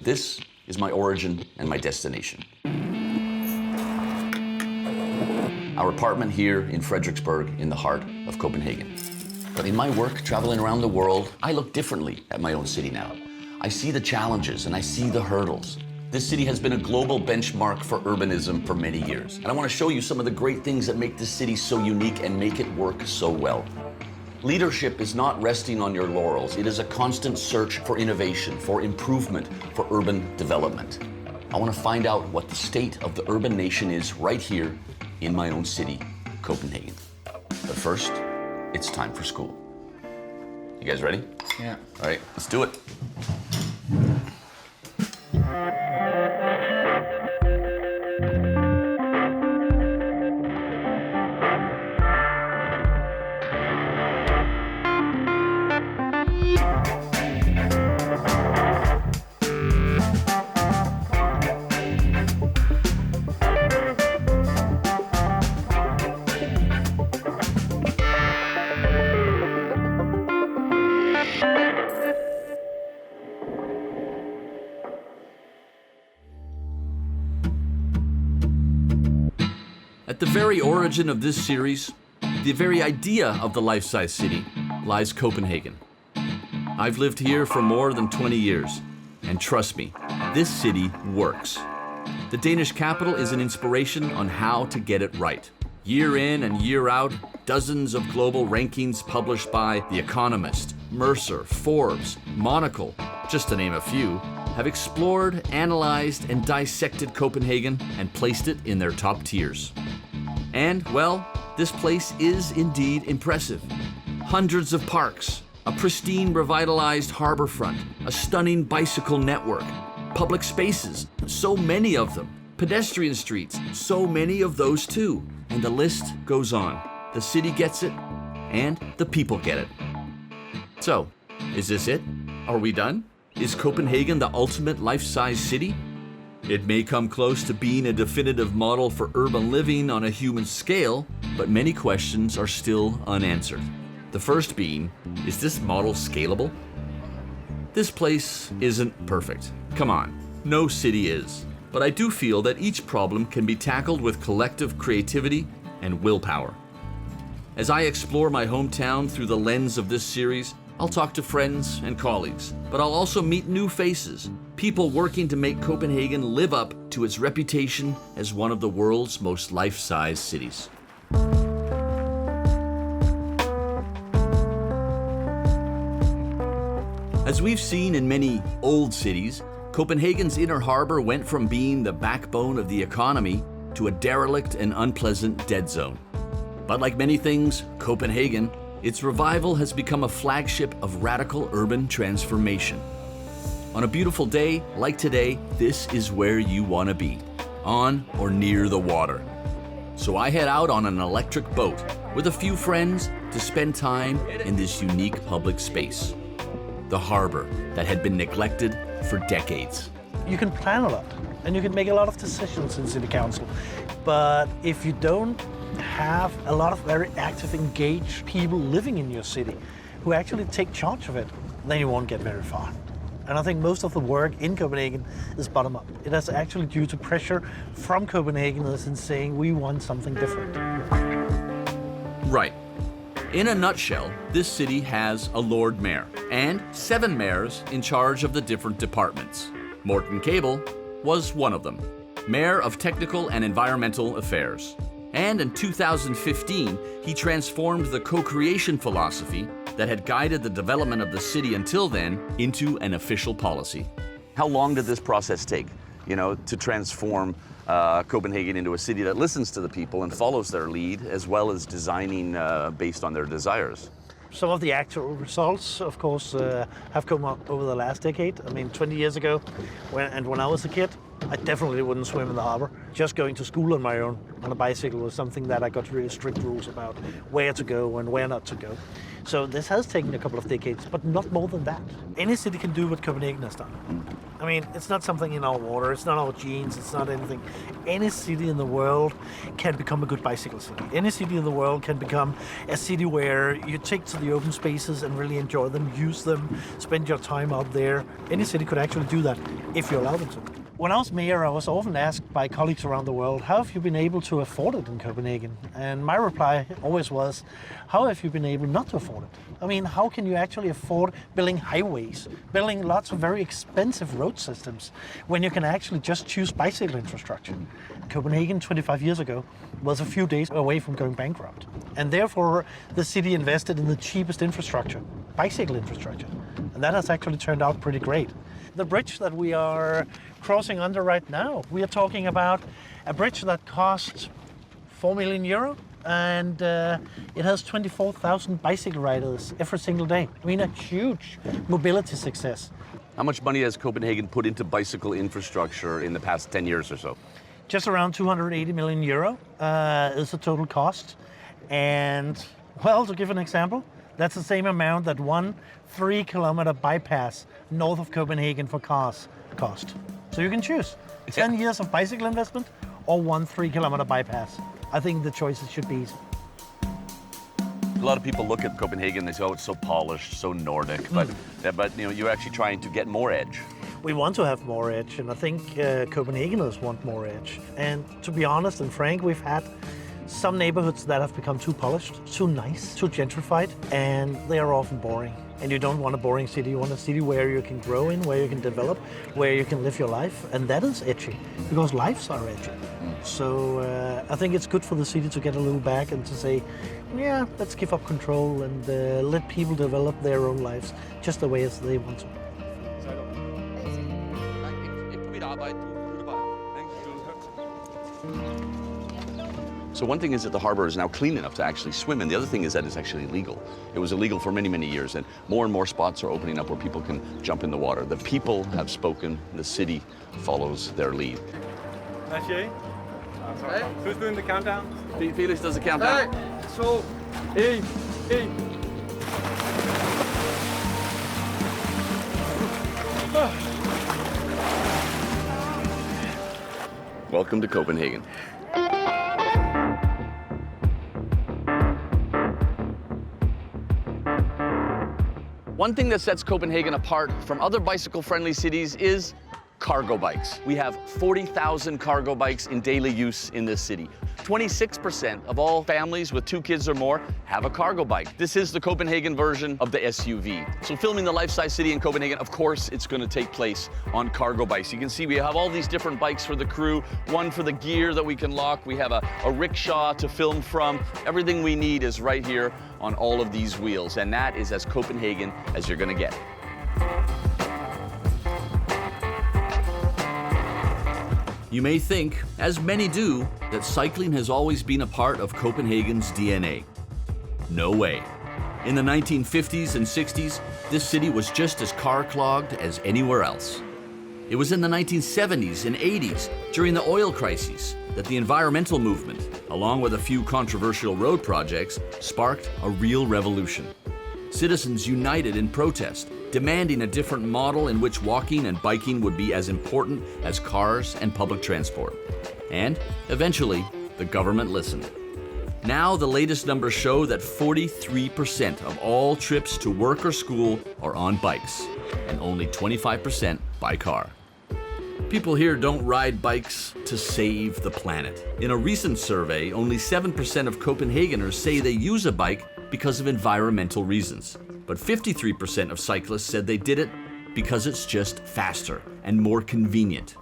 This is my origin and my destination. Our apartment here in Frederiksberg in the heart of Copenhagen. But in my work, traveling around the world, I look differently at my own city now. I see the challenges and I see the hurdles. This city has been a global benchmark for urbanism for many years. And I want to show you some of the great things that make this city so unique and make it work so well. Leadership is not resting on your laurels. It is a constant search for innovation, for improvement, for urban development. I want to find out what the state of the urban nation is right here in my own city, Copenhagen. But first, it's time for school. You guys ready? Yeah. All right, let's do it. At the very origin of this series, the very idea of the life-size city, lies Copenhagen. I've lived here for more than 20 years, and trust me, this city works. The Danish capital is an inspiration on how to get it right. Year in and year out, dozens of global rankings published by The Economist, Mercer, Forbes, Monocle, just to name a few, have explored, analyzed, and dissected Copenhagen and placed it in their top tiers. And, well, this place is indeed impressive. Hundreds of parks, a pristine revitalized harbor front, a stunning bicycle network, public spaces, so many of them, pedestrian streets, so many of those too, and the list goes on. The city gets it, and the people get it. So, is this it? Are we done? Is Copenhagen the ultimate life-size city? It may come close to being a definitive model for urban living on a human scale, but many questions are still unanswered. The first being, is this model scalable? This place isn't perfect. Come on, no city is. But I do feel that each problem can be tackled with collective creativity and willpower. As I explore my hometown through the lens of this series, I'll talk to friends and colleagues, but I'll also meet new faces, people working to make Copenhagen live up to its reputation as one of the world's most life-size cities. As we've seen in many old cities, Copenhagen's inner harbor went from being the backbone of the economy to a derelict and unpleasant dead zone. But like many things, Copenhagen, its revival has become a flagship of radical urban transformation. On a beautiful day like today, this is where you want to be, on or near the water. So I head out on an electric boat with a few friends to spend time in this unique public space. The harbor that had been neglected for decades. You can plan a lot, and you can make a lot of decisions in city council. But if you don't have a lot of very active, engaged people living in your city who actually take charge of it, then you won't get very far. And I think most of the work in Copenhagen is bottom up. It is actually due to pressure from Copenhageners in saying we want something different. Right. In a nutshell, this city has a Lord Mayor and 7 mayors in charge of the different departments. Morten Kabel was one of them, Mayor of Technical and Environmental Affairs. And in 2015, he transformed the co-creation philosophy that had guided the development of the city until then into an official policy. How long did this process take, to transform Copenhagen into a city that listens to the people and follows their lead, as well as designing based on their desires? Some of the actual results, of course, have come up over the last decade. I mean, 20 years ago, when I was a kid, I definitely wouldn't swim in the harbor. Just going to school on my own on a bicycle was something that I got really strict rules about where to go and where not to go. So this has taken a couple of decades, but not more than that. Any city can do what Copenhagen has done. I mean, it's not something in our water, it's not our genes, it's not anything. Any city in the world can become a good bicycle city. Any city in the world can become a city where you take to the open spaces and really enjoy them, use them, spend your time out there. Any city could actually do that if you allow them to. When I was mayor, I was often asked by colleagues around the world, how have you been able to afford it in Copenhagen? And my reply always was, how have you been able not to afford it? I mean, how can you actually afford building highways, building lots of very expensive road systems, when you can actually just choose bicycle infrastructure? Copenhagen 25 years ago was a few days away from going bankrupt. And therefore, the city invested in the cheapest infrastructure, bicycle infrastructure. And that has actually turned out pretty great. The bridge that we are crossing under right now, we are talking about a bridge that costs 4 million euro, and it has 24,000 bicycle riders every single day. I mean, a huge mobility success. How much money has Copenhagen put into bicycle infrastructure in the past 10 years or so? Just around 280 million euro is the total cost. And, well, to give an example, that's the same amount that one 3-kilometer bypass north of Copenhagen for cars cost. So you can choose 10 years of bicycle investment or one 3-kilometer bypass. I think the choices should be easy. A lot of people look at Copenhagen and they say, oh, it's so polished, so Nordic, but you know, you're actually trying to get more edge. We want to have more edge, and I think Copenhageners want more edge. And to be honest and frank, we've had some neighborhoods that have become too polished, too nice, too gentrified, and they are often boring. And you don't want a boring city, you want a city where you can grow in, where you can develop, where you can live your life, and that is edgy, because lives are edgy. So I think it's good for the city to get a little back and to say, yeah, let's give up control and let people develop their own lives just the way as they want to. So one thing is that the harbor is now clean enough to actually swim, and the other thing is that it's actually legal. It was illegal for many, many years, and more spots are opening up where people can jump in the water. The people have spoken, the city follows their lead. Hey. Who's doing the countdown? Felix does the countdown. 3, 2, 1. Welcome to Copenhagen. One thing that sets Copenhagen apart from other bicycle-friendly cities is cargo bikes. We have 40,000 cargo bikes in daily use in this city. 26% of all families with 2 kids or more have a cargo bike. This is the Copenhagen version of the SUV. So filming the life-size city in Copenhagen, of course, it's going to take place on cargo bikes. You can see we have all these different bikes for the crew, one for the gear that we can lock. We have a rickshaw to film from. Everything we need is right here on all of these wheels, and that is as Copenhagen as you're going to get. You may think, as many do, that cycling has always been a part of Copenhagen's DNA. No way. In the 1950s and 60s, this city was just as car-clogged as anywhere else. It was in the 1970s and 80s, during the oil crises, that the environmental movement, along with a few controversial road projects, sparked a real revolution. Citizens united in protest, demanding a different model in which walking and biking would be as important as cars and public transport. And eventually, the government listened. Now, the latest numbers show that 43% of all trips to work or school are on bikes, and only 25% by car. People here don't ride bikes to save the planet. In a recent survey, only 7% of Copenhageners say they use a bike because of environmental reasons. But 53% of cyclists said they did it because it's just faster and more convenient.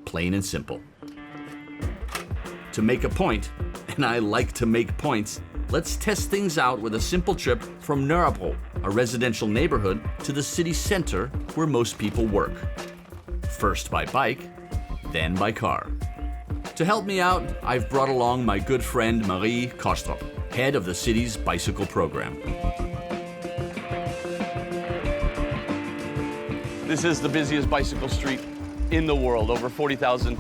Plain and simple. To make a point, and I like to make points, let's test things out with a simple trip from Nørrebro, a residential neighborhood, to the city center where most people work. First by bike, then by car. To help me out, I've brought along my good friend Marie Kostrup, head of the city's bicycle program. This is the busiest bicycle street in the world, over 40,000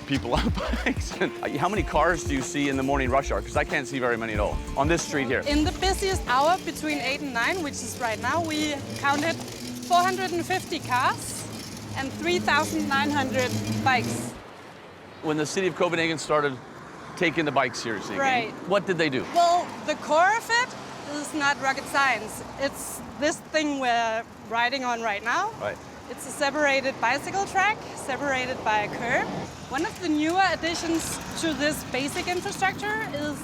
people on bikes. How many cars do you see in the morning rush hour? Because I can't see very many at all on this street here. In the busiest hour between 8 and 9, which is right now, we counted 450 cars. and 3,900 bikes. When the city of Copenhagen started taking the bike seriously, Right. what did they do? Well, the core of it is not rocket science. It's this thing we're riding on right now. Right. It's a separated bicycle track, separated by a curb. One of the newer additions to this basic infrastructure is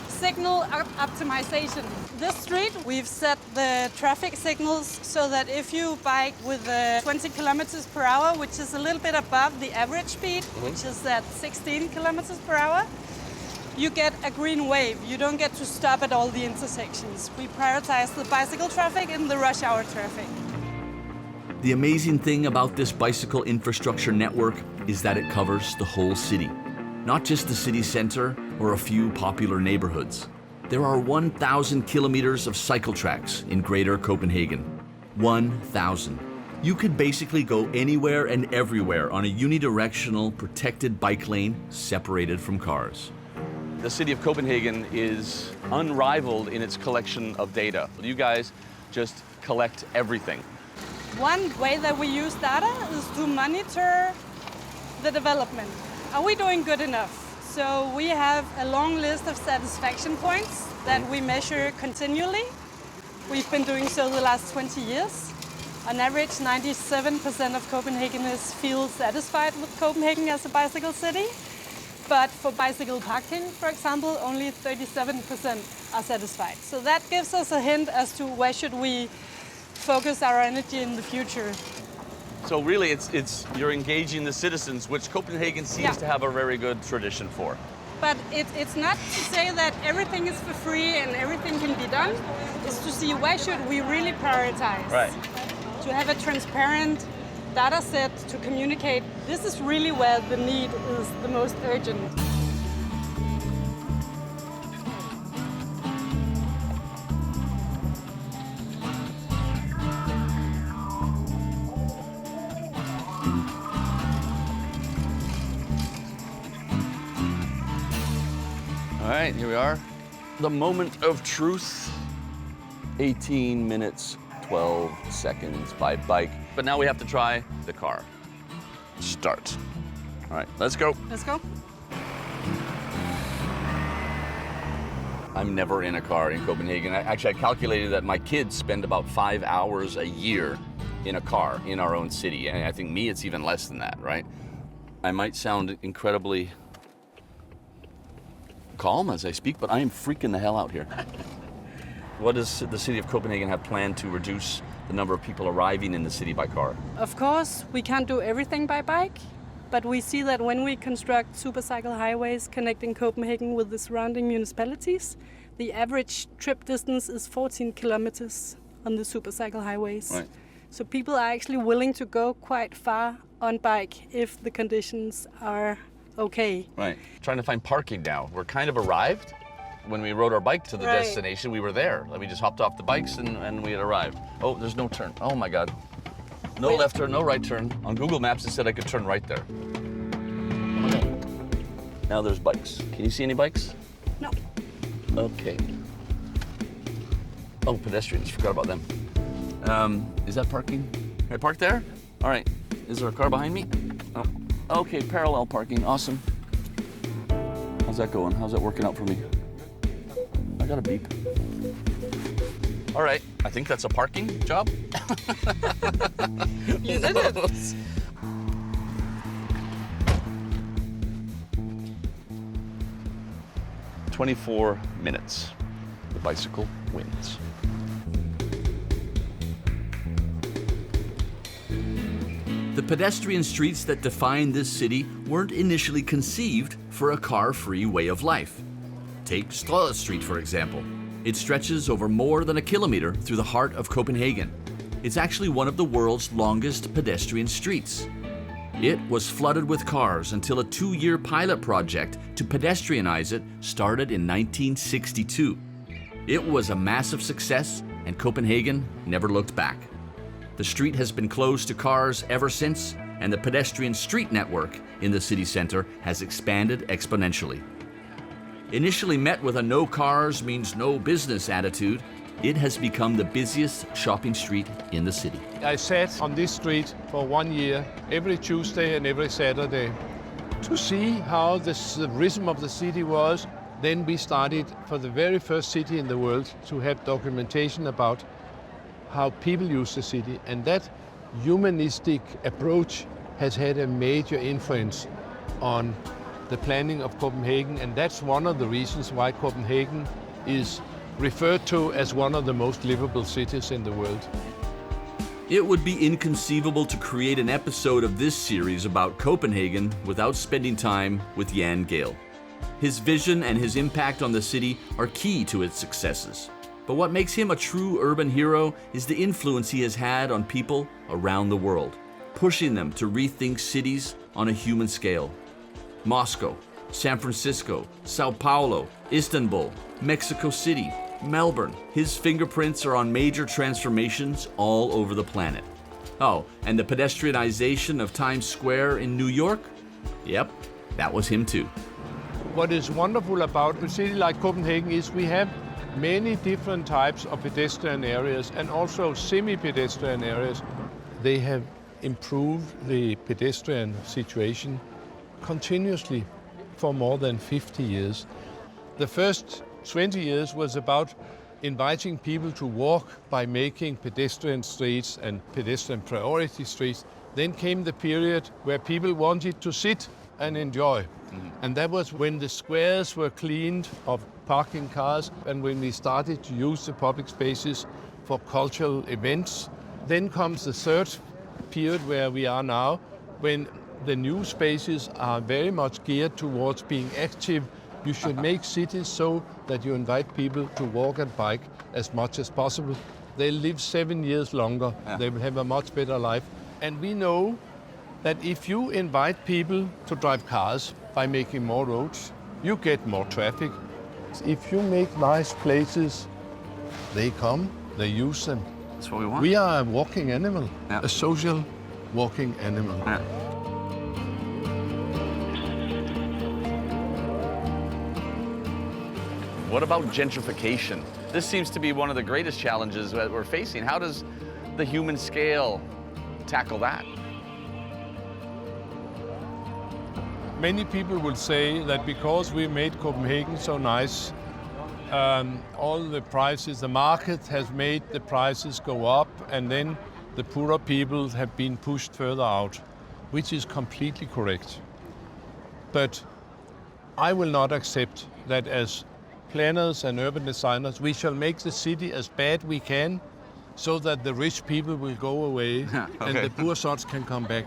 signal optimization. This street, we've set the traffic signals so that if you bike with 20 kilometers per hour, which is a little bit above the average speed, which is at 16 kilometers per hour, you get a green wave. You don't get to stop at all the intersections. We prioritize the bicycle traffic and the rush hour traffic. The amazing thing about this bicycle infrastructure network is that it covers the whole city, not just the city center or a few popular neighborhoods. There are 1,000 kilometers of cycle tracks in Greater Copenhagen. 1,000. You could basically go anywhere and everywhere on a unidirectional, protected bike lane separated from cars. The city of Copenhagen is unrivaled in its collection of data. You guys just collect everything. One way that we use data is to monitor the development. Are we doing good enough? So we have a long list of satisfaction points that we measure continually. We've been doing so the last 20 years. On average, 97% of Copenhageners feel satisfied with Copenhagen as a bicycle city. But for bicycle parking, for example, only 37% are satisfied. So that gives us a hint as to where should we focus our energy in the future. So really, it's you're engaging the citizens, which Copenhagen seems to have a very good tradition for. But it's not to say that everything is for free and everything can be done. It's to see where should we really prioritize. Right. To have a transparent data set to communicate, this is really where the need is the most urgent. All right, here we are. The moment of truth. 18 minutes, 12 seconds by bike. But now we have to try the car. Start. All right, let's go. Let's go. I'm never in a car in Copenhagen. I calculated that my kids spend about 5 hours a year in a car in our own city. And I think me, it's even less than that, right? I might sound incredibly calm as I speak, but I am freaking the hell out here. What does the city of Copenhagen have planned to reduce the number of people arriving in the city by car? Of course, we can't do everything by bike, but we see that when we construct supercycle highways connecting Copenhagen with the surrounding municipalities, the average trip distance is 14 kilometers on the supercycle highways. Right. So people are actually willing to go quite far on bike if the conditions are okay. Right. Trying to find parking now. We're kind of arrived. When we rode our bike to the Right. destination, we were there. We just hopped off the bikes and we had arrived. Oh, there's no turn. Oh my God. No left turn, no right turn. On Google Maps, it said I could turn right there. Now there's bikes. Can you see any bikes? No. Okay. Oh, pedestrians. Forgot about them. Is that parking? Can I park there? All right. Is there a car behind me? Oh. Okay, parallel parking. Awesome. How's that going? How's that working out for me? I got a beep. All right. I think that's a parking job. You did it. 24 minutes. The bicycle wins. The pedestrian streets that define this city weren't initially conceived for a car-free way of life. Take Strøget Street, for example. It stretches over more than a kilometer through the heart of Copenhagen. It's actually one of the world's longest pedestrian streets. It was flooded with cars until a 2-year pilot project to pedestrianize it started in 1962. It was a massive success, and Copenhagen never looked back. The street has been closed to cars ever since, and the pedestrian street network in the city center has expanded exponentially. Initially met with a no cars means no business attitude, it has become the busiest shopping street in the city. I sat on this street for 1 year, every Tuesday and every Saturday, to see how the rhythm of the city was. Then we started, for the very first city in the world, to have documentation about how people use the city. And that humanistic approach has had a major influence on the planning of Copenhagen, and that's one of the reasons why Copenhagen is referred to as one of the most livable cities in the world. It would be inconceivable to create an episode of this series about Copenhagen without spending time with Jan Gehl. His vision and his impact on the city are key to its successes. But what makes him a true urban hero is the influence he has had on people around the world, pushing them to rethink cities on a human scale. Moscow, San Francisco, Sao Paulo, Istanbul, Mexico City, Melbourne. His fingerprints are on major transformations all over the planet. Oh, and the pedestrianization of Times Square in New York? Yep, that was him too. What is wonderful about a city like Copenhagen is we have many different types of pedestrian areas and also semi-pedestrian areas. They have improved the pedestrian situation continuously for more than 50 years. The first 20 years was about inviting people to walk by making pedestrian streets and pedestrian priority streets. Then came the period where people wanted to sit and enjoy. And that was when the squares were cleaned of parking cars and when we started to use the public spaces for cultural events. Then comes the third period where we are now, when the new spaces are very much geared towards being active. You should make cities so that you invite people to walk and bike as much as possible. They'll live 7 years longer. They will have a much better life. And we know that if you invite people to drive cars by making more roads, you get more traffic. If you make nice places, they come, they use them. That's what we want. We are a walking animal, Yeah. a social walking animal. Yeah. What about gentrification? This seems to be one of the greatest challenges that we're facing. How does the human scale tackle that? Many people will say that because we made Copenhagen so nice, all the prices, the market has made the prices go up, and then the poorer people have been pushed further out, which is completely correct. But I will not accept that as planners and urban designers, we shall make the city as bad we can so that the rich people will go away and the poor sorts can come back.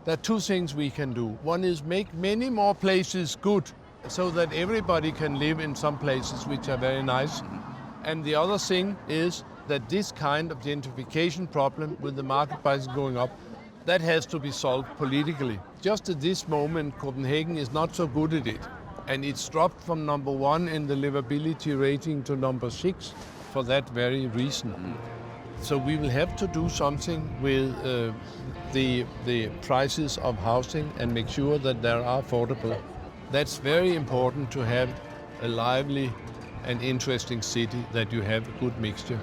There are two things we can do. One is make many more places good so that everybody can live in some places which are very nice. And the other thing is that this kind of gentrification problem with the market prices going up, that has to be solved politically. Just at this moment, Copenhagen is not so good at it. And it's dropped from number 1 in the livability rating to number 6 for that very reason. So we will have to do something with the prices of housing and make sure that they are affordable. That's very important to have a lively and interesting city, that you have a good mixture.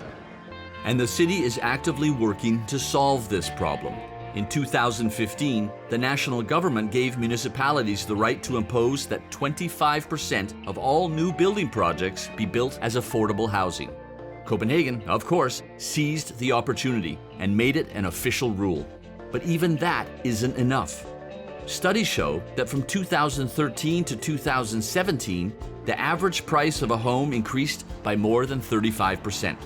And the city is actively working to solve this problem. In 2015, the national government gave municipalities the right to impose that 25% of all new building projects be built as affordable housing. Copenhagen, of course, seized the opportunity and made it an official rule. But even that isn't enough. Studies show that from 2013 to 2017, the average price of a home increased by more than 35%.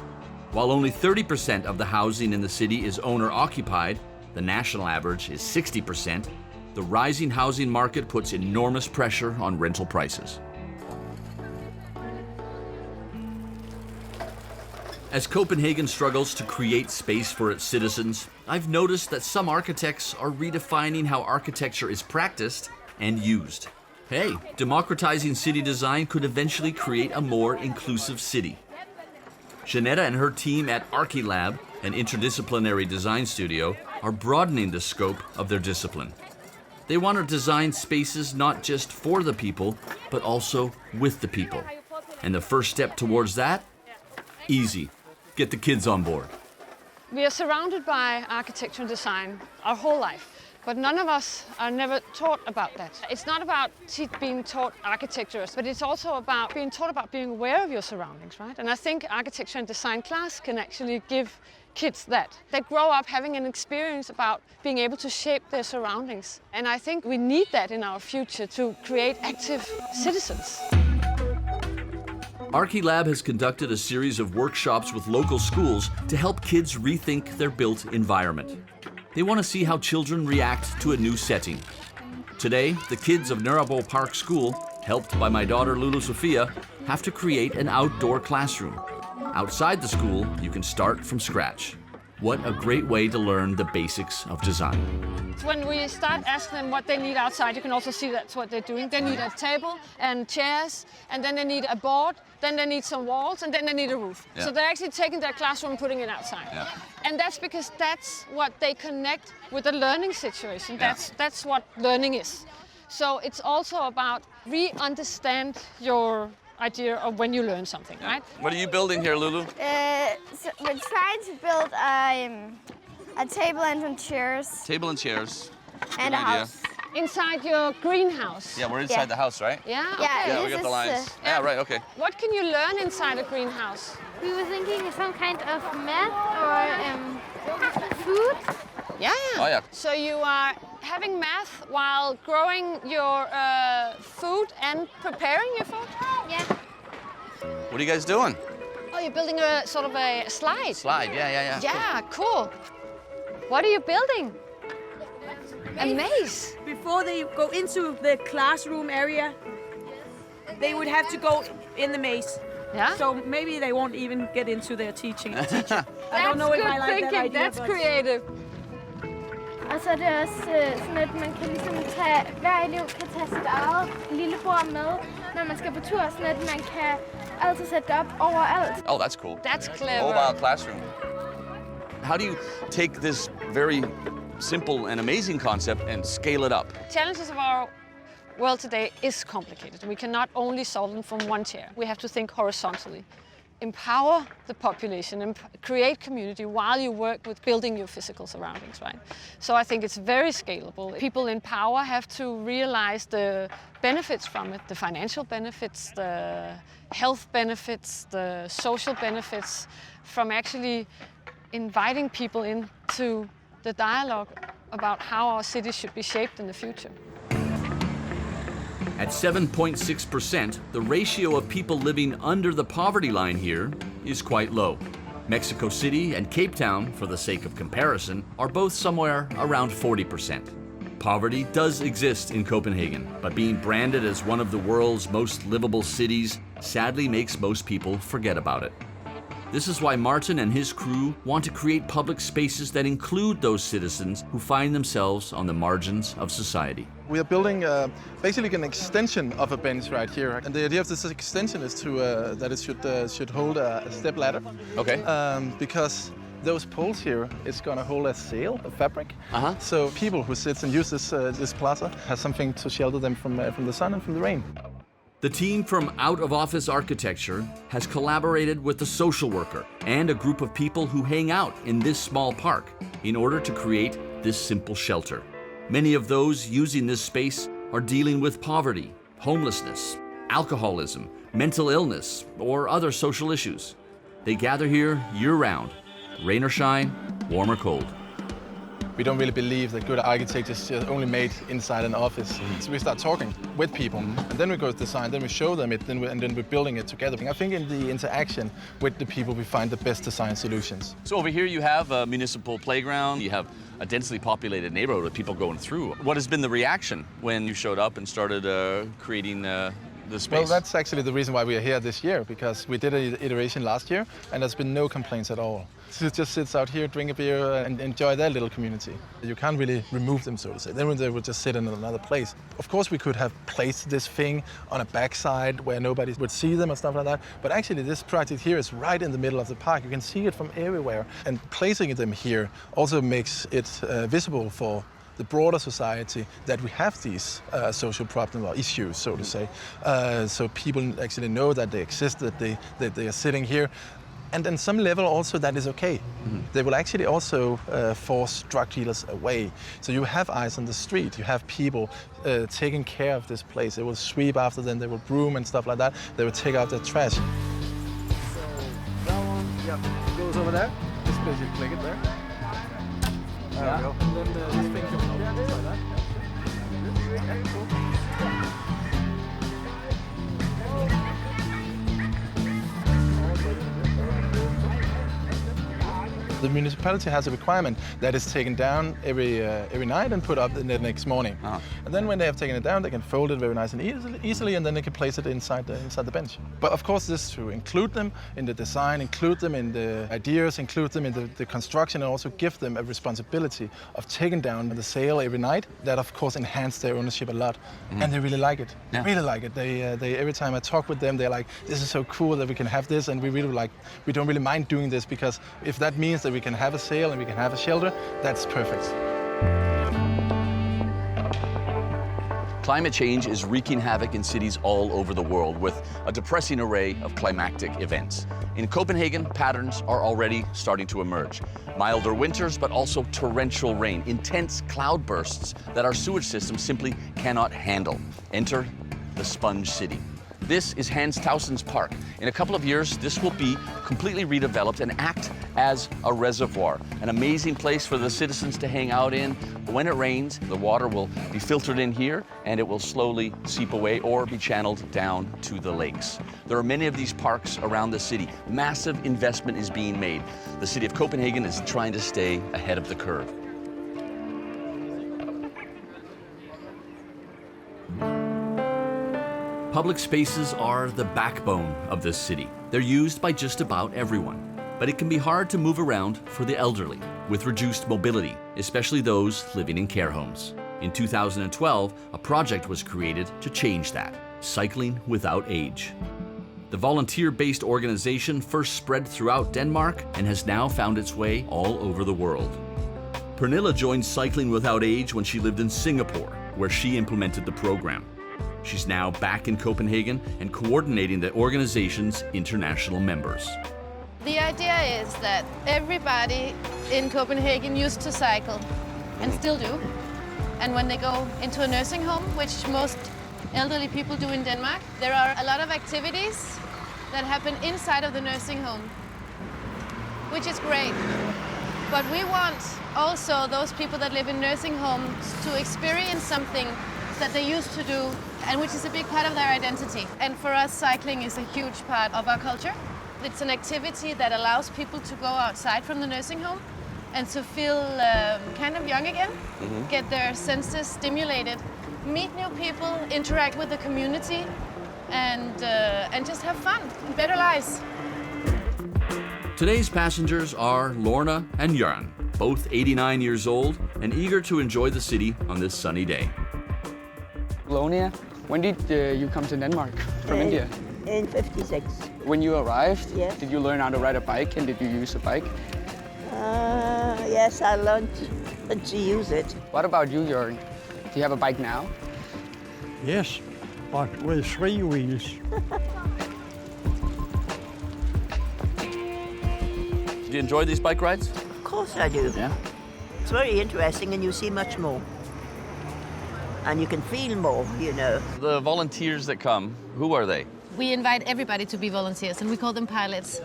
While only 30% of the housing in the city is owner-occupied, the national average is 60%, the rising housing market puts enormous pressure on rental prices. As Copenhagen struggles to create space for its citizens, I've noticed that some architects are redefining how architecture is practiced and used. Hey, democratizing city design could eventually create a more inclusive city. Jeanetta and her team at Archilab, an interdisciplinary design studio, are broadening the scope of their discipline. They want to design spaces not just for the people, but also with the people. And the first step towards that? Easy. get the kids on board. We are surrounded by architecture and design our whole life, but none of us are never taught about that. It's not about being taught architecture, but it's also about being taught about being aware of your surroundings, right? And I think architecture and design class can actually give kids that. They grow up having an experience about being able to shape their surroundings. And I think we need that in our future to create active citizens. Archilab has conducted a series of workshops with local schools to help kids rethink their built environment. They want to see how children react to a new setting. Today, the kids of Nørrebro Park School, helped by my daughter Lulu Sofia, have to create an outdoor classroom. Outside the school, you can start from scratch. What a great way to learn the basics of design. When we start asking them what they need outside, you can also see that's what they're doing. They need a table and chairs, and then they need a board, then they need some walls, and then they need a roof. Yeah. So they're actually taking their classroom and putting it outside. Yeah. And that's because that's what they connect with the learning situation. Yeah. That's what learning is. So it's also about re-understand your idea of when you learn something, right? What are you building here, Lulu? So we're trying to build a table and some chairs Table and chairs. and a Good idea. house. Inside your greenhouse. Yeah, we're inside Yeah. the house, right? Yeah? Yeah, Okay. Yeah, we this got the is, lines. Yeah, right, okay. What can you learn inside a greenhouse? We were thinking some kind of math or food. Yeah. Oh, yeah. So you are having math while growing your food and preparing your food? Yeah. What are you guys doing? Oh, you're building a sort of a slide. Slide, yeah. Yeah, cool. What are you building? A maze. Before they go into the classroom area, they would have to go in the maze. Yeah. So maybe they won't even get into their teaching. I don't That's know if good I like thinking. that idea. That's but- creative. Og så er det også sådan, at man kan ligesom hver elev kan tage sit eget lille bord med, når man skal på tur, sådan at man kan altid sætte det op overalt. Oh, that's cool. That's clever. Mobile classroom. How do you take this very simple and amazing concept and scale it up? Challenges of our world today is complicated. We cannot only solve them from one chair. We have to think horizontally. Empower the population and create community while you work with building your physical surroundings, right? So I think it's very scalable. People in power have to realize the benefits from it, the financial benefits, the health benefits, the social benefits from actually inviting people into the dialogue about how our cities should be shaped in the future. At 7.6%, the ratio of people living under the poverty line here is quite low. Mexico City and Cape Town, for the sake of comparison, are both somewhere around 40%. Poverty does exist in Copenhagen, but being branded as one of the world's most livable cities sadly makes most people forget about it. This is why Martin and his crew want to create public spaces that include those citizens who find themselves on the margins of society. We are building basically an extension of a bench right here, and the idea of this extension is to that it should hold a step ladder. Okay. Because those poles here is going to hold a sail, a fabric. Uh-huh. So people who sit and use this plaza has something to shelter them from the sun and from the rain. The team from Out of Office Architecture has collaborated with the social worker and a group of people who hang out in this small park in order to create this simple shelter. Many of those using this space are dealing with poverty, homelessness, alcoholism, mental illness, or other social issues. They gather here year-round, rain or shine, warm or cold. We don't really believe that good architecture is just only made inside an office. So we start talking with people, and then we go to design, then we show them it, and then we're building it together. I think in the interaction with the people, we find the best design solutions. So over here you have a municipal playground, you have a densely populated neighborhood with people going through. What has been the reaction when you showed up and started creating the space? Well, that's actually the reason why we are here this year, because we did an iteration last year, and there's been no complaints at all. So it just sits out here, drink a beer, and enjoy their little community. You can't really remove them, so to say. Then they would just sit in another place. Of course, we could have placed this thing on a backside where nobody would see them and stuff like that. But actually, this project here is right in the middle of the park. You can see it from everywhere. And placing them here also makes it visible for the broader society that we have these social problems or issues, so to say. So people actually know that they exist, that they are sitting here. And on some level also that is okay. They will actually also force drug dealers away. So you have eyes on the street, you have people taking care of this place. They will sweep after them, they will broom and stuff like that. They will take out their trash. So that one, goes over there. Just basically click it there. There we go. And then this thing comes over like that. The municipality has a requirement that is taken down every night and put up the next morning. And then when they have taken it down, they can fold it very nice and easily, and then they can place it inside the bench. But of course, this is to include them in the design, include them in the ideas, include them in the construction, and also give them a responsibility of taking down the sale every night. That of course enhance their ownership a lot, and they really like it. Yeah. Really like it. They every time I talk with them, they're like, "This is so cool that we can have this, and we don't really mind doing this, because if that means that we can have a sale and we can have a shelter, that's perfect." Climate change is wreaking havoc in cities all over the world with a depressing array of climactic events. In Copenhagen, patterns are already starting to emerge. Milder winters, but also torrential rain, intense cloudbursts that our sewage system simply cannot handle. Enter the sponge city. This is Hans Tausen's park. In a couple of years, this will be completely redeveloped and act as a reservoir, an amazing place for the citizens to hang out in. When it rains, the water will be filtered in here and it will slowly seep away or be channeled down to the lakes. There are many of these parks around the city. Massive investment is being made. The city of Copenhagen is trying to stay ahead of the curve. Public spaces are the backbone of this city. They're used by just about everyone. But it can be hard to move around for the elderly with reduced mobility, especially those living in care homes. In 2012, a project was created to change that, Cycling Without Age. The volunteer-based organization first spread throughout Denmark and has now found its way all over the world. Pernilla joined Cycling Without Age when she lived in Singapore, where she implemented the program. She's now back in Copenhagen and coordinating the organization's international members. The idea is that everybody in Copenhagen used to cycle, and still do. And when they go into a nursing home, which most elderly people do in Denmark, there are a lot of activities that happen inside of the nursing home, which is great. But we want also those people that live in nursing homes to experience something that they used to do, and which is a big part of their identity. And for us, cycling is a huge part of our culture. It's an activity that allows people to go outside from the nursing home and to feel kind of young again, get their senses stimulated, meet new people, interact with the community, and just have fun, better lives. Today's passengers are Lorna and Jørgen, both 89 years old and eager to enjoy the city on this sunny day. Lorna, when did you come to Denmark from India? In 56. When you arrived, yes. Did you learn how to ride a bike, and did you use a bike? Yes, I learned to use it. What about you, Jørgen? Do you have a bike now? Yes, but with 3 wheels. Do you enjoy these bike rides? Of course I do. Yeah. It's very interesting, and you see much more. And you can feel more, you know. The volunteers that come, who are they? We invite everybody to be volunteers, and we call them pilots.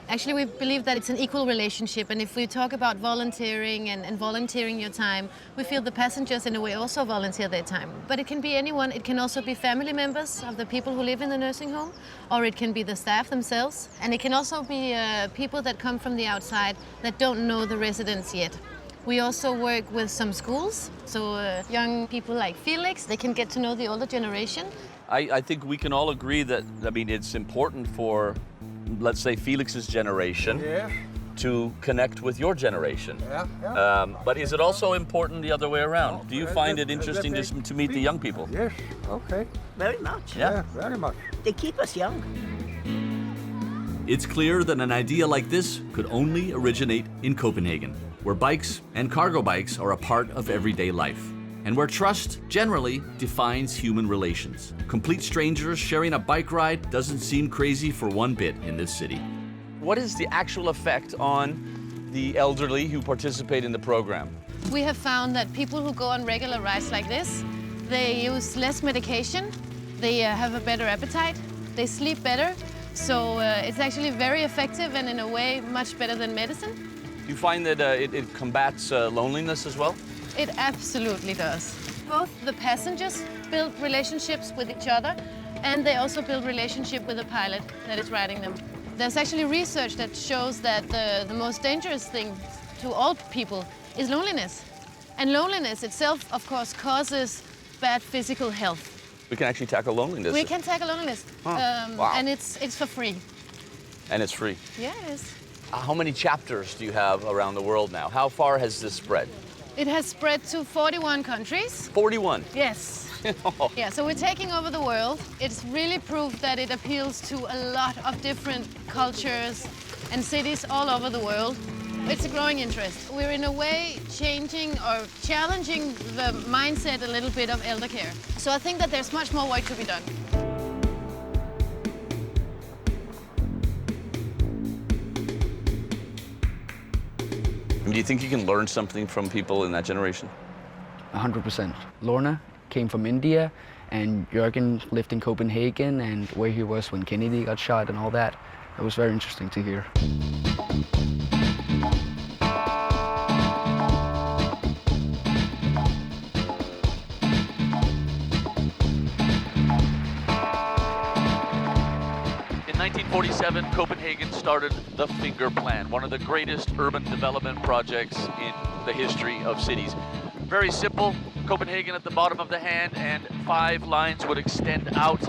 Actually, we believe that it's an equal relationship, and if we talk about volunteering and volunteering your time, we feel the passengers in a way also volunteer their time. But it can be anyone. It can also be family members of the people who live in the nursing home, or it can be the staff themselves, and it can also be people that come from the outside that don't know the residents yet. We also work with some schools, so young people like Felix, they can get to know the older generation. I think we can all agree that, I mean, it's important for, let's say, Felix's generation to connect with your generation. But is it also important the other way around? Do you find it interesting to meet the young people? Yes, okay. Very much. Yeah, very much. They keep us young. It's clear that an idea like this could only originate in Copenhagen, where bikes and cargo bikes are a part of everyday life, and where trust generally defines human relations. Complete strangers sharing a bike ride doesn't seem crazy for one bit in this city. What is the actual effect on the elderly who participate in the program? We have found that people who go on regular rides like this, they use less medication, they have a better appetite, they sleep better. So it's actually very effective and in a way much better than medicine. Do you find that it combats loneliness as well? It absolutely does. Both the passengers build relationships with each other and they also build relationship with the pilot that is riding them. There's actually research that shows that the most dangerous thing to all people is loneliness. And loneliness itself, of course, causes bad physical health. We can actually tackle loneliness. We can tackle loneliness. Wow. And it's for free. And it's free. Yeah, it is. How many chapters do you have around the world now? How far has this spread? It has spread to 41 countries. 41? Yes. Yeah, so we're taking over the world. It's really proved that it appeals to a lot of different cultures and cities all over the world. It's a growing interest. We're in a way changing or challenging the mindset a little bit of elder care. So I think that there's much more work to be done. And do you think you can learn something from people in that generation? 100%. Lorna came from India, and Jürgen lived in Copenhagen, and where he was when Kennedy got shot and all that. It was very interesting to hear. In 1947, Copenhagen started the Finger Plan, one of the greatest urban development projects in the history of cities. Very simple, Copenhagen at the bottom of the hand, and 5 lines would extend out.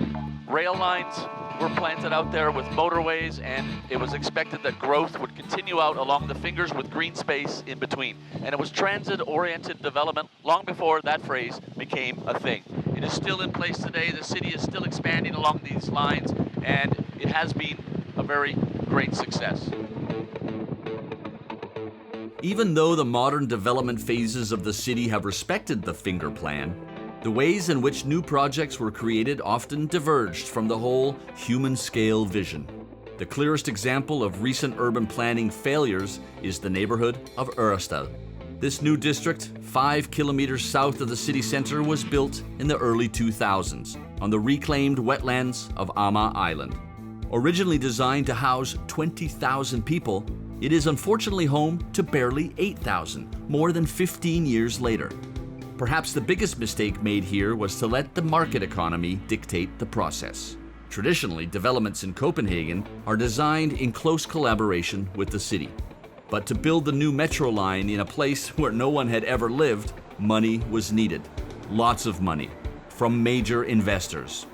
Rail lines were planted out there with motorways, and it was expected that growth would continue out along the fingers with green space in between. And it was transit-oriented development long before that phrase became a thing. It is still in place today. The city is still expanding along these lines, and it has been a very great success. Even though the modern development phases of the city have respected the Finger Plan, the ways in which new projects were created often diverged from the whole human-scale vision. The clearest example of recent urban planning failures is the neighborhood of Ørestad. This new district, 5 kilometers south of the city center, was built in the early 2000s on the reclaimed wetlands of Amager Island. Originally designed to house 20,000 people, it is unfortunately home to barely 8,000, more than 15 years later. Perhaps the biggest mistake made here was to let the market economy dictate the process. Traditionally, developments in Copenhagen are designed in close collaboration with the city. But to build the new metro line in a place where no one had ever lived, money was needed. Lots of money, from major investors.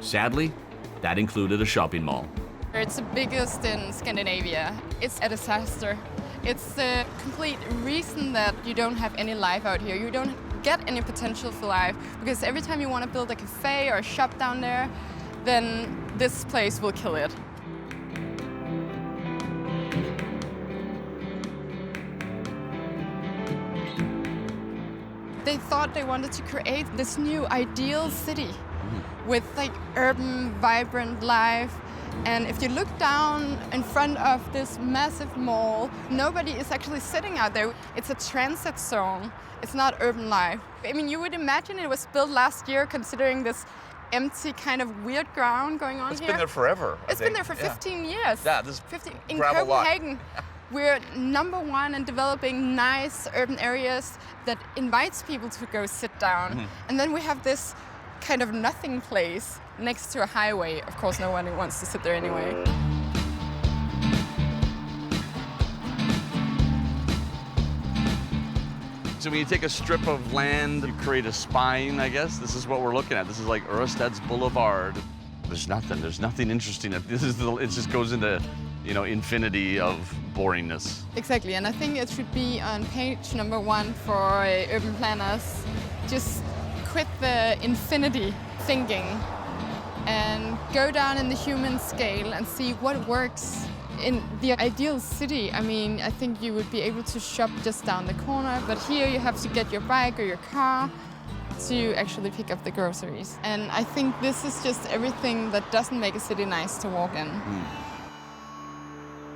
Sadly, that included a shopping mall. It's the biggest in Scandinavia. It's a disaster. It's the complete reason that you don't have any life out here. You don't get any potential for life, because every time you want to build a cafe or a shop down there, then this place will kill it. They thought they wanted to create this new ideal city with like urban, vibrant life. And if you look down in front of this massive mall, nobody is actually sitting out there. It's a transit zone. It's not urban life. I mean, you would imagine it was built last year, considering this empty kind of weird ground going on here. It's been there forever. It's been there for 15 years. Yeah, this 15 in gravel lot. Copenhagen. We're #1 in developing nice urban areas that invites people to go sit down. And then we have this kind of nothing place next to a highway. Of course, no one wants to sit there anyway. So when you take a strip of land, you create a spine, I guess. This is what we're looking at. This is like Ørestad's Boulevard. There's nothing interesting. It just goes into, infinity of boringness. Exactly, and I think it should be on page #1 for urban planners. Just quit the infinity thinking and go down in the human scale and see what works. In the ideal city, I mean, I think you would be able to shop just down the corner, but here you have to get your bike or your car to actually pick up the groceries. And I think this is just everything that doesn't make a city nice to walk in.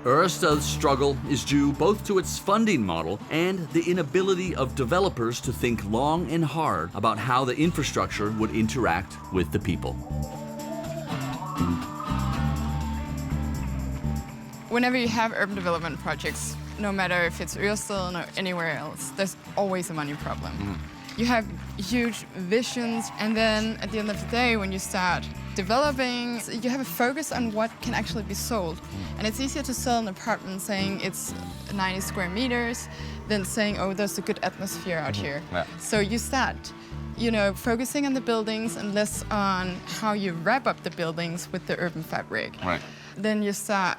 Ørestad's struggle is due both to its funding model and the inability of developers to think long and hard about how the infrastructure would interact with the people. Whenever you have urban development projects, no matter if it's Ørsted or anywhere else, there's always a money problem. You have huge visions, and then at the end of the day, when you start developing, you have a focus on what can actually be sold. And it's easier to sell an apartment saying it's 90 square meters than saying, oh, there's a good atmosphere out here. Yeah. So you start, focusing on the buildings and less on how you wrap up the buildings with the urban fabric. Right. Then you start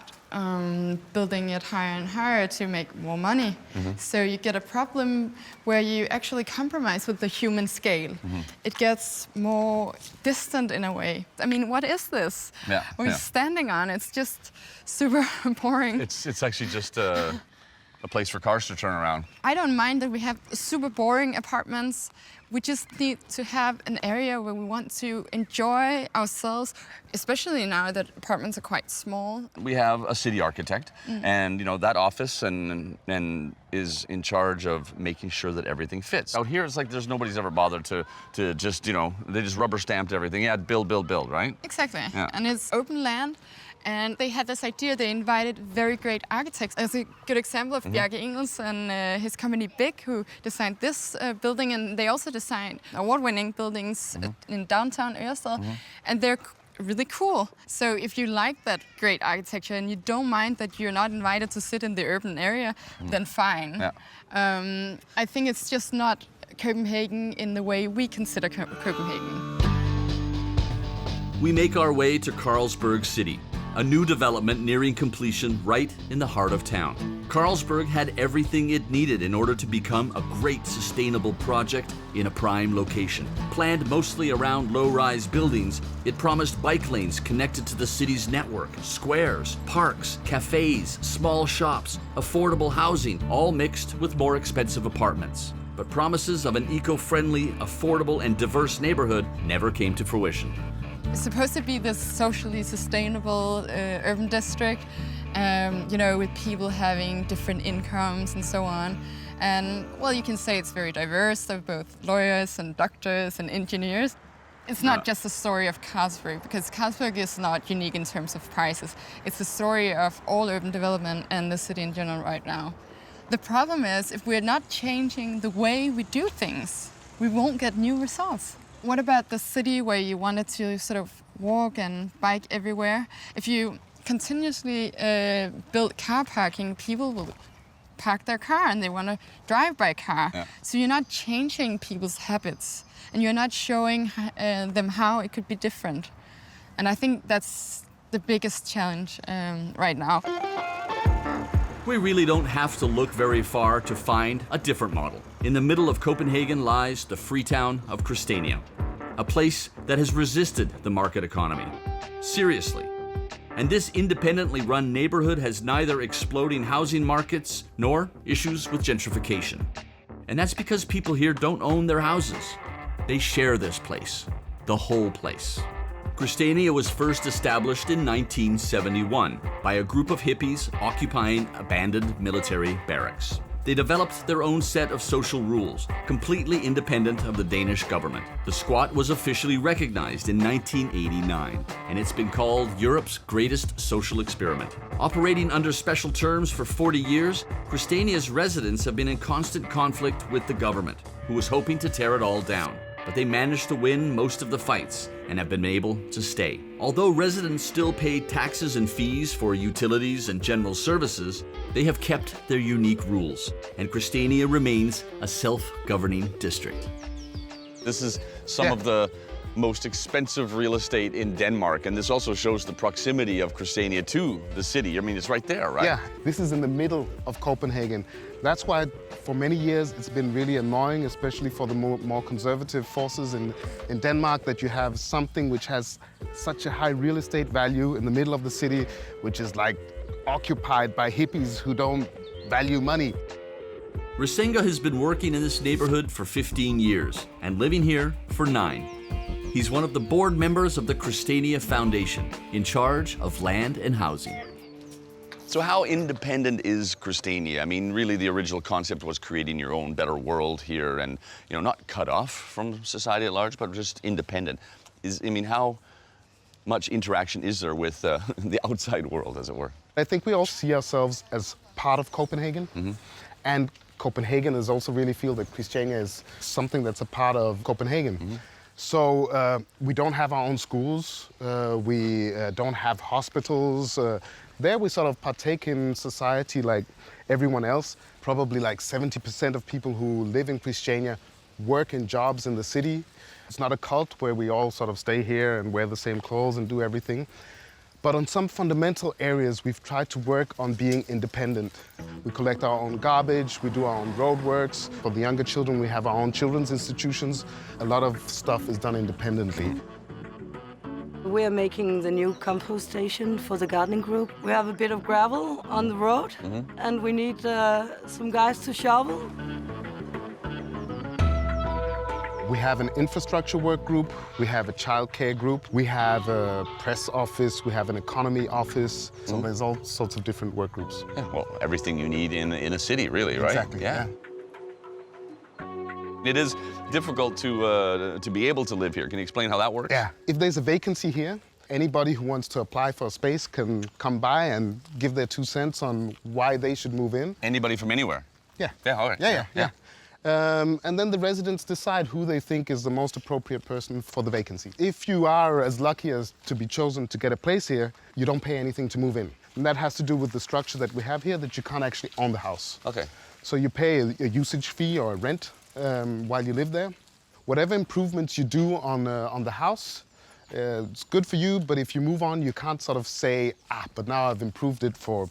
building it higher and higher to make more money. So you get a problem where you actually compromise with the human scale. It gets more distant in a way. I mean, what is this? Yeah, We're standing on, it's just super boring. It's actually just a place for cars to turn around. I don't mind that we have super boring apartments. We just need to have an area where we want to enjoy ourselves, especially now that apartments are quite small. We have a city architect, and that office and is in charge of making sure that everything fits. Out here, it's like nobody's ever bothered to just they just rubber stamped everything. Yeah, build, right? Exactly. Yeah. And it's open land. And they had this idea, they invited very great architects. As a good example of Bjarke Ingels and his company Big, who designed this building, and they also designed award-winning buildings in downtown Ørsted, and they're really cool. So if you like that great architecture and you don't mind that you're not invited to sit in the urban area, then fine. Yeah. I think it's just not Copenhagen in the way we consider Copenhagen. We make our way to Carlsberg City, a new development nearing completion right in the heart of town. Carlsberg had everything it needed in order to become a great sustainable project in a prime location. Planned mostly around low-rise buildings, it promised bike lanes connected to the city's network, squares, parks, cafes, small shops, affordable housing, all mixed with more expensive apartments. But promises of an eco-friendly, affordable, and diverse neighborhood never came to fruition. It's supposed to be this socially sustainable urban district, with people having different incomes and so on. And, well, you can say it's very diverse. There are both lawyers and doctors and engineers. It's not just the story of Carlsberg, because Carlsberg is not unique in terms of prices. It's the story of all urban development and the city in general right now. The problem is, if we're not changing the way we do things, we won't get new results. What about the city where you wanted to sort of walk and bike everywhere? If you continuously build car parking, people will park their car and they want to drive by car. Yeah. So you're not changing people's habits and you're not showing them how it could be different. And I think that's the biggest challenge right now. We really don't have to look very far to find a different model. In the middle of Copenhagen lies the Freetown of Christiania, a place that has resisted the market economy. Seriously. And this independently run neighborhood has neither exploding housing markets nor issues with gentrification. And that's because people here don't own their houses. They share this place, the whole place. Christiania was first established in 1971 by a group of hippies occupying abandoned military barracks. They developed their own set of social rules, completely independent of the Danish government. The squat was officially recognized in 1989, and it's been called Europe's greatest social experiment. Operating under special terms for 40 years, Christiania's residents have been in constant conflict with the government, who was hoping to tear it all down. But they managed to win most of the fights and have been able to stay. Although residents still pay taxes and fees for utilities and general services, they have kept their unique rules, and Christiania remains a self-governing district. This is some of the most expensive real estate in Denmark, and this also shows the proximity of Christiania to the city. I mean, it's right there, right? Yeah, this is in the middle of Copenhagen. That's why for many years it's been really annoying, especially for the more conservative forces in Denmark, that you have something which has such a high real estate value in the middle of the city, which is like occupied by hippies who don't value money. Risenga has been working in this neighborhood for 15 years and living here for 9. He's one of the board members of the Christiania Foundation, in charge of land and housing. So how independent is Christiania? I mean, really the original concept was creating your own better world here and, you know, not cut off from society at large, but just independent. How much interaction is there with the outside world, as it were? I think we all see ourselves as part of Copenhagen. And Copenhagen is also really feel that Christiania is something that's a part of Copenhagen. So we don't have our own schools, we don't have hospitals. There we sort of partake in society like everyone else. Probably like 70% of people who live in Christiania work in jobs in the city. It's not a cult where we all sort of stay here and wear the same clothes and do everything. But on some fundamental areas, we've tried to work on being independent. We collect our own garbage, we do our own roadworks. For the younger children, we have our own children's institutions. A lot of stuff is done independently. We're making the new compost station for the gardening group. We have a bit of gravel on the road, and we need some guys to shovel. We have an infrastructure work group, we have a childcare group, we have a press office, we have an economy office. So there's all sorts of different work groups. Yeah, well, everything you need in a city, really, right? Exactly, yeah. It is difficult to be able to live here. Can you explain how that works? Yeah. If there's a vacancy here, anybody who wants to apply for a space can come by and give their 2 cents on why they should move in. Anybody from anywhere? Yeah. Yeah, all right. Yeah. And then the residents decide who they think is the most appropriate person for the vacancy. If you are as lucky as to be chosen to get a place here, you don't pay anything to move in. And that has to do with the structure that we have here, that you can't actually own the house. Okay. So you pay a usage fee or a rent while you live there. Whatever improvements you do on the house, it's good for you, but if you move on, you can't sort of say, but now I've improved it for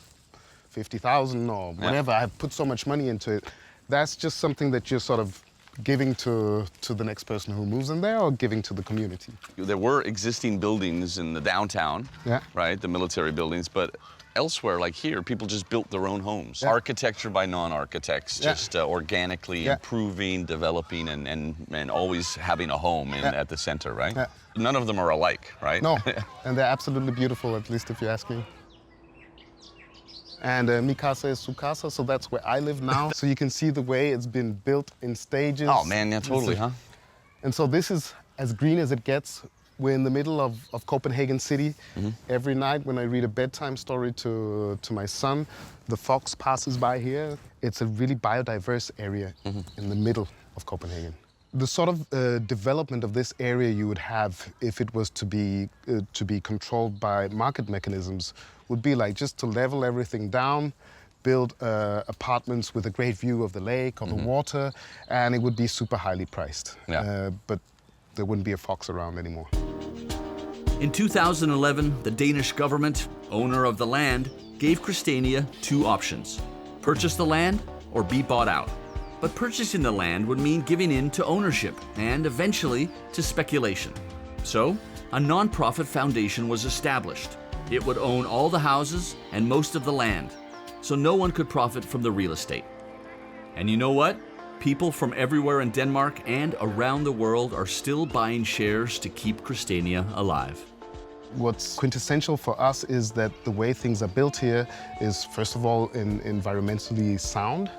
50,000 or whatever. I've put so much money into it. That's just something that you're sort of giving to the next person who moves in there or giving to the community. There were existing buildings in the downtown, right, the military buildings, but elsewhere, like here, people just built their own homes. Architecture by non-architects, just organically improving, developing, and always having a home at the center, right? None of them are alike, right? No, and they're absolutely beautiful, at least if you ask me. And mi casa es su casa, so that's where I live now. So you can see the way it's been built in stages. Oh man, yeah, totally, huh? And so this is as green as it gets. We're in the middle of Copenhagen City. Every night when I read a bedtime story to my son, the fox passes by here. It's a really biodiverse area in the middle of Copenhagen. The sort of development of this area you would have if it was to be controlled by market mechanisms would be like just to level everything down, build apartments with a great view of the lake or the water, and it would be super highly priced. But there wouldn't be a fox around anymore. In 2011, the Danish government, owner of the land, gave Christiania 2 options: purchase the land or be bought out. But purchasing the land would mean giving in to ownership and eventually to speculation. So, a non-profit foundation was established. It would own all the houses and most of the land, so no one could profit from the real estate. And you know what? People from everywhere in Denmark and around the world are still buying shares to keep Christiania alive. What's quintessential for us is that the way things are built here is, first of all, environmentally sound,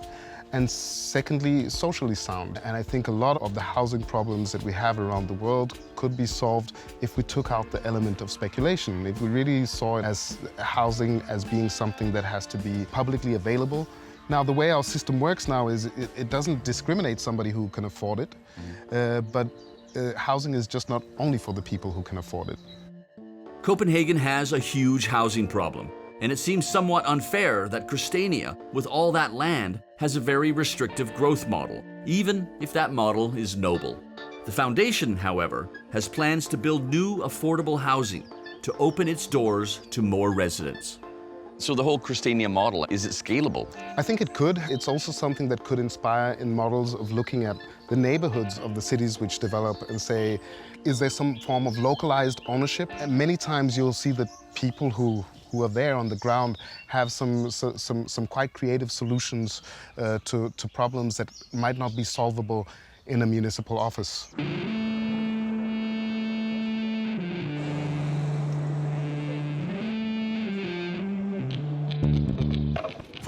and secondly, socially sound. And I think a lot of the housing problems that we have around the world could be solved if we took out the element of speculation. If we really saw it as housing as being something that has to be publicly available. Now, the way our system works now is it doesn't discriminate somebody who can afford it, but housing is just not only for the people who can afford it. Copenhagen has a huge housing problem, and it seems somewhat unfair that Christiania, with all that land, has a very restrictive growth model, even if that model is noble. The foundation, however, has plans to build new affordable housing to open its doors to more residents. So the whole Christiania model, is it scalable? I think it could. It's also something that could inspire in models of looking at the neighborhoods of the cities which develop and say, is there some form of localized ownership? And many times you'll see that people who are there on the ground have some quite creative solutions to problems that might not be solvable in a municipal office.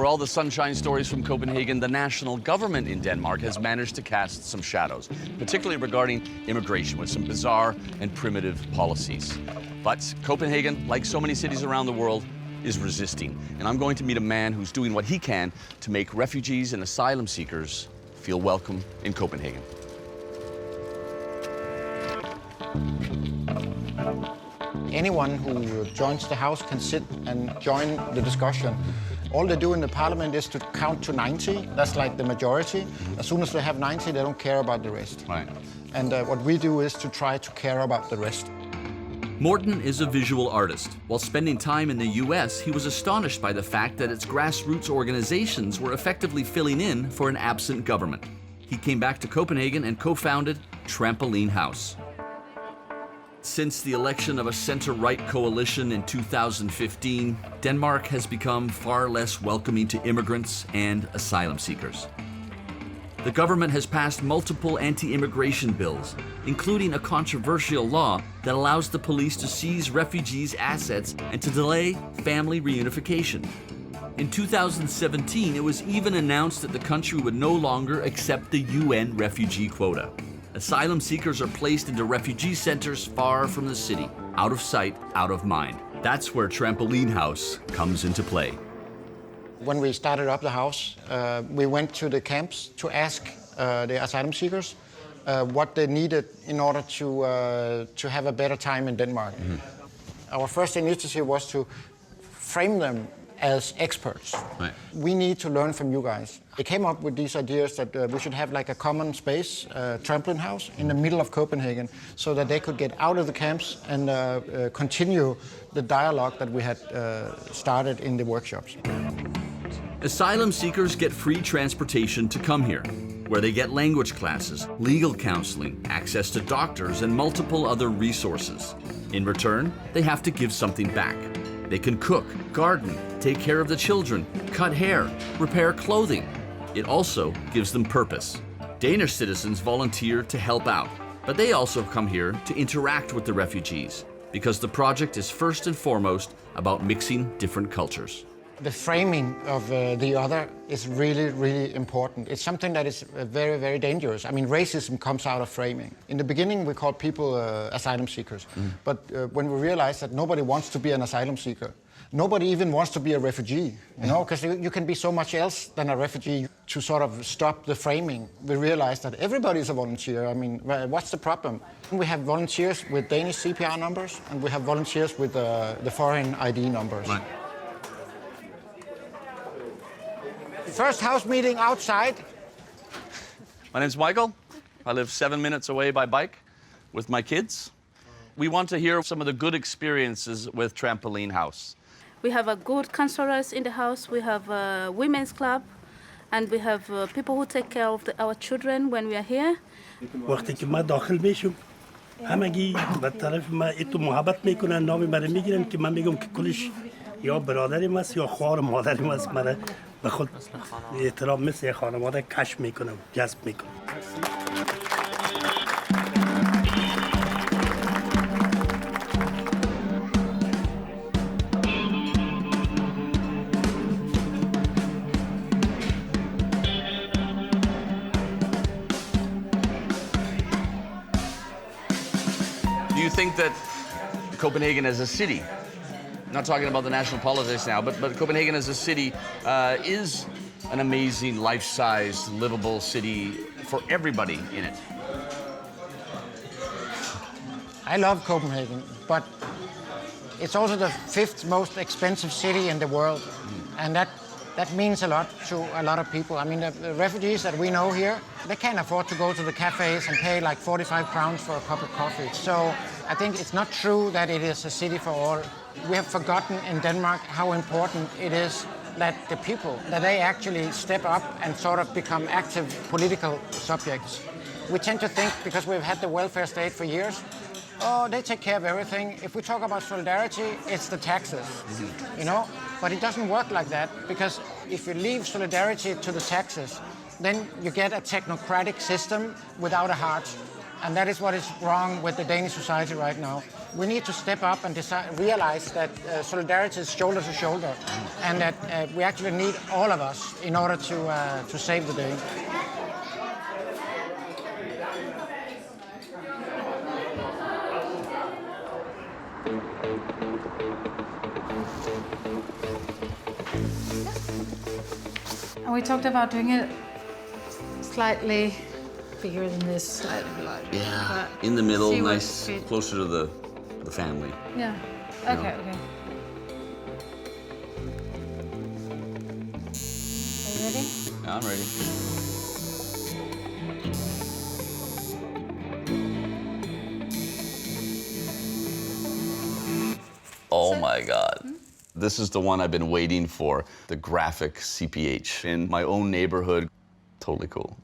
For all the sunshine stories from Copenhagen, the national government in Denmark has managed to cast some shadows, particularly regarding immigration, with some bizarre and primitive policies. But Copenhagen, like so many cities around the world, is resisting. And I'm going to meet a man who's doing what he can to make refugees and asylum seekers feel welcome in Copenhagen. Anyone who joins the house can sit and join the discussion. All they do in the parliament is to count to 90. That's like the majority. As soon as they have 90, they don't care about the rest. Right. And what we do is to try to care about the rest. Morten is a visual artist. While spending time in the US, he was astonished by the fact that its grassroots organizations were effectively filling in for an absent government. He came back to Copenhagen and co-founded Trampoline House. Since the election of a center-right coalition in 2015, Denmark has become far less welcoming to immigrants and asylum seekers. The government has passed multiple anti-immigration bills, including a controversial law that allows the police to seize refugees' assets and to delay family reunification. In 2017, it was even announced that the country would no longer accept the UN refugee quota. Asylum seekers are placed into refugee centers far from the city, out of sight, out of mind. That's where Trampoline House comes into play. When we started up the house, we went to the camps to ask the asylum seekers what they needed in order to have a better time in Denmark. Mm-hmm. Our first initiative was to frame them as experts. Right. We need to learn from you guys. They came up with these ideas that we should have like a common space, trampoline house, in the middle of Copenhagen, so that they could get out of the camps and continue the dialogue that we had started in the workshops. Asylum seekers get free transportation to come here, where they get language classes, legal counseling, access to doctors, and multiple other resources. In return, they have to give something back. They can cook, garden, take care of the children, cut hair, repair clothing. It also gives them purpose. Danish citizens volunteer to help out, but they also come here to interact with the refugees, because the project is first and foremost about mixing different cultures. The framing of the other is really, really important. It's something that is very, very dangerous. I mean, racism comes out of framing. In the beginning, we called people asylum seekers. But when we realized that nobody wants to be an asylum seeker, nobody even wants to be a refugee, you know, because you can be so much else than a refugee. To sort of stop the framing, we realized that everybody is a volunteer. I mean, what's the problem? We have volunteers with Danish CPR numbers, and we have volunteers with the foreign ID numbers. Right. First house meeting outside. My name's Mikael. I live 7 minutes away by bike with my kids. We want to hear some of the good experiences with Trampoline House. We have a good counselors in the house. We have a women's club, and we have people who take care of our children when we are here. وقتی ما داخل میشم همگی به طرف ما ایتو محبت میکنن نام من میگیرن که من میگم که کلش یا برادریم است یا خواهر مادریم است. من به خود احترام مثل خانواده کشف میکنم، جذب میکنم. Do you think that Copenhagen as a city, not talking about the national politics now, but Copenhagen as a city is an amazing, life-sized, livable city for everybody in it? I love Copenhagen, but it's also the 5th most expensive city in the world. And that means a lot to a lot of people. I mean, the refugees that we know here, they can't afford to go to the cafes and pay like 45 crowns for a cup of coffee. So I think it's not true that it is a city for all. We have forgotten in Denmark how important it is that the people, that they actually step up and sort of become active political subjects. We tend to think, because we've had the welfare state for years, oh, they take care of everything. If we talk about solidarity, it's the taxes, you know? But it doesn't work like that, because if you leave solidarity to the taxes, then you get a technocratic system without a heart. And that is what is wrong with the Danish society right now. We need to step up and realize that solidarity is shoulder to shoulder, and that we actually need all of us in order to save the day. And we talked about doing it slightly bigger than this, slightly larger. Yeah, in the middle, nice, closer to the family. Yeah, okay, okay. Are you ready? Yeah, I'm ready. Oh my God. This is the one I've been waiting for, the graphic CPH in my own neighborhood. Totally cool.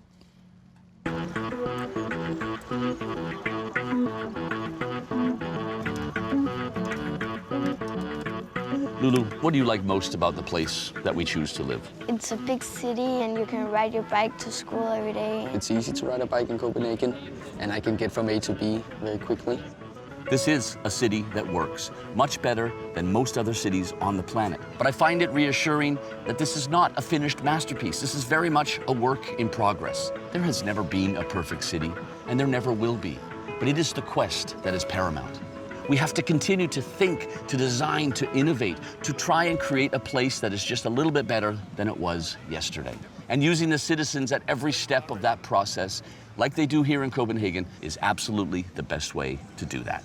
Lulu, what do you like most about the place that we choose to live? It's a big city and you can ride your bike to school every day. It's easy to ride a bike in Copenhagen, and I can get from A to B very quickly. This is a city that works much better than most other cities on the planet. But I find it reassuring that this is not a finished masterpiece. This is very much a work in progress. There has never been a perfect city, and there never will be. But it is the quest that is paramount. We have to continue to think, to design, to innovate, to try and create a place that is just a little bit better than it was yesterday. And using the citizens at every step of that process, like they do here in Copenhagen, is absolutely the best way to do that.